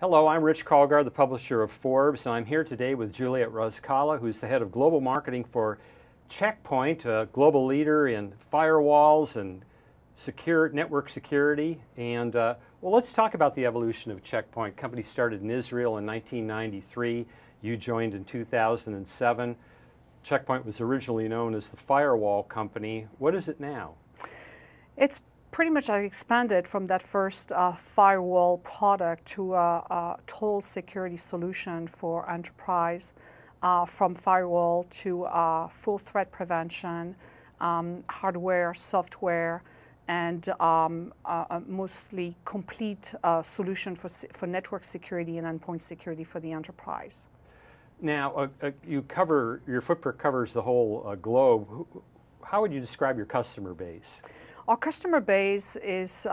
Hello, I'm Rich Karlgaard, the publisher of Forbes, and I'm here today with Juliette Rizkallah, who's the head of global marketing for Check Point, a global leader in firewalls and network security. And well, let's talk about the evolution of Check Point. Company started in Israel in 1993. You joined in 2007. Check Point was originally known as the firewall company. What is it now? It's pretty much expanded from that first firewall product to a total security solution for enterprise, from firewall to full threat prevention, hardware, software, and a mostly complete solution for network security and endpoint security for the enterprise. Now, your footprint covers the whole globe. How would you describe your customer base? Our customer base is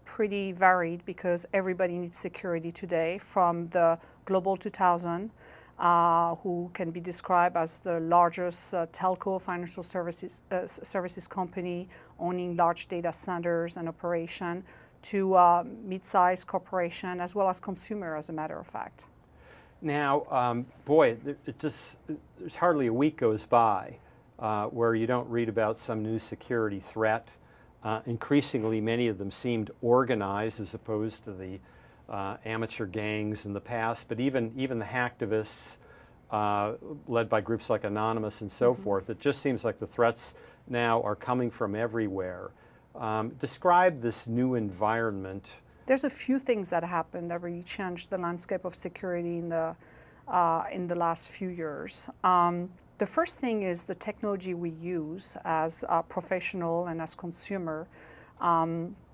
pretty varied because everybody needs security today, from the Global 2000, who can be described as the largest telco financial services company owning large data centers and operation, to mid-sized corporation as well as consumer, as a matter of fact. Now, boy, there's hardly a week goes by where you don't read about some new security threat. Increasingly, many of them seemed organized as opposed to the amateur gangs in the past, but even the hacktivists led by groups like Anonymous and so forth, it just seems like the threats now are coming from everywhere. Describe this new environment. There's a few things that happened that really changed the landscape of security in the last few years. The first thing is the technology we use as a professional and as consumer.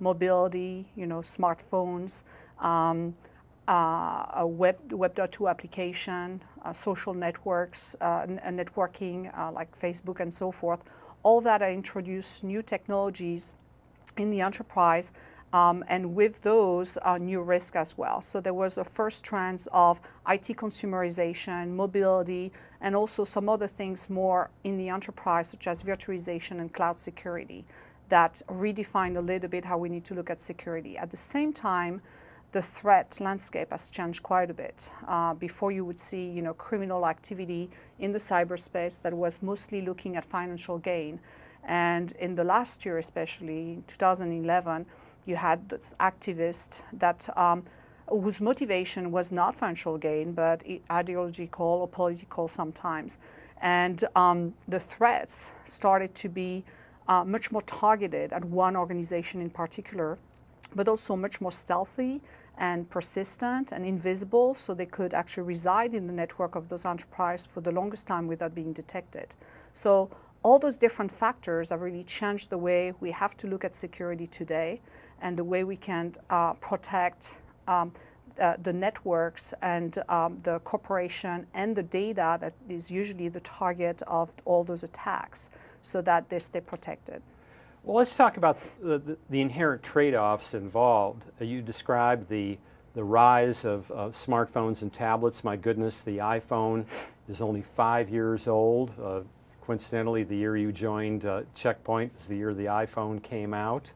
Mobility, smartphones, a Web 2.0 application, social networks, networking like Facebook and so forth. All that introduced new technologies in the enterprise, and with those, new risk as well. So there was a first trend of IT consumerization, mobility, and also some other things more in the enterprise, such as virtualization and cloud security, that redefined a little bit how we need to look at security. At the same time, the threat landscape has changed quite a bit. Before, you would see criminal activity in the cyberspace that was mostly looking at financial gain. And in the last year, especially in 2011, you had this activist that whose motivation was not financial gain, but ideological or political sometimes. And the threats started to be much more targeted at one organization in particular, but also much more stealthy and persistent and invisible, so they could actually reside in the network of those enterprises for the longest time without being detected. So all those different factors have really changed the way we have to look at security today, and the way we can protect the networks and the corporation and the data that is usually the target of all those attacks, so that they stay protected. Well, let's talk about the inherent trade-offs involved. You described the rise of smartphones and tablets. My goodness, the iPhone is only 5 years old. Coincidentally, the year you joined Check Point is the year the iPhone came out.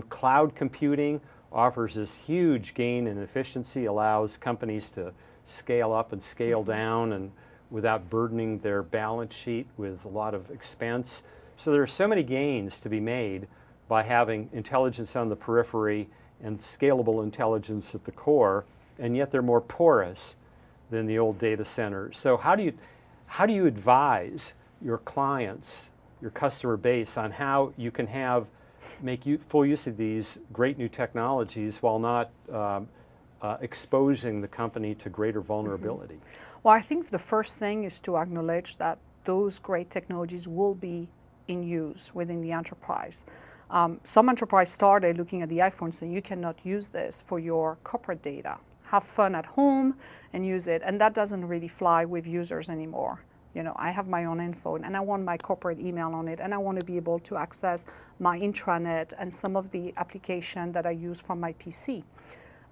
Cloud computing offers this huge gain in efficiency, allows companies to scale up and scale down and without burdening their balance sheet with a lot of expense. So there are so many gains to be made by having intelligence on the periphery and scalable intelligence at the core, and yet they're more porous than the old data centers. So how do you advise your clients, your customer base, on how you can make full use of these great new technologies while not exposing the company to greater vulnerability? Well, I think the first thing is to acknowledge that those great technologies will be in use within the enterprise. Some enterprise started looking at the iPhone saying, you cannot use this for your corporate data. Have fun at home and use it. And that doesn't really fly with users anymore. I have my own phone and I want my corporate email on it, and I want to be able to access my intranet and some of the application that I use from my PC.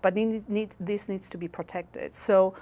But this needs to be protected. So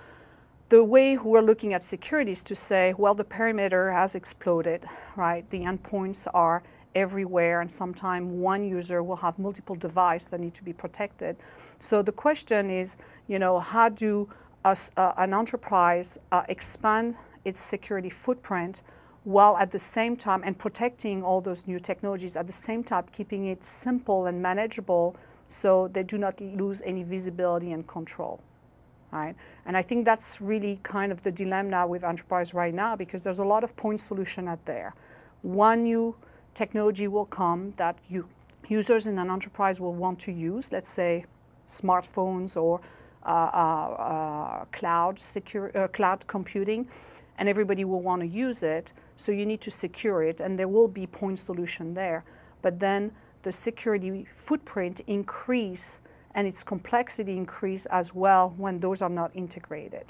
the way we're looking at security is to say, well, the perimeter has exploded, right? The endpoints are everywhere, and sometimes one user will have multiple devices that need to be protected. So the question is, you know, how do an enterprise expand its security footprint while at the same time, and protecting all those new technologies, at the same time keeping it simple and manageable so they do not lose any visibility and control. Right? And I think that's really kind of the dilemma with enterprise right now, because there's a lot of point solution out there. One new technology will come that users in an enterprise will want to use, let's say smartphones or cloud computing, and everybody will want to use it, so you need to secure it, and there will be point solution there. But then the security footprint increase and its complexity increase as well when those are not integrated.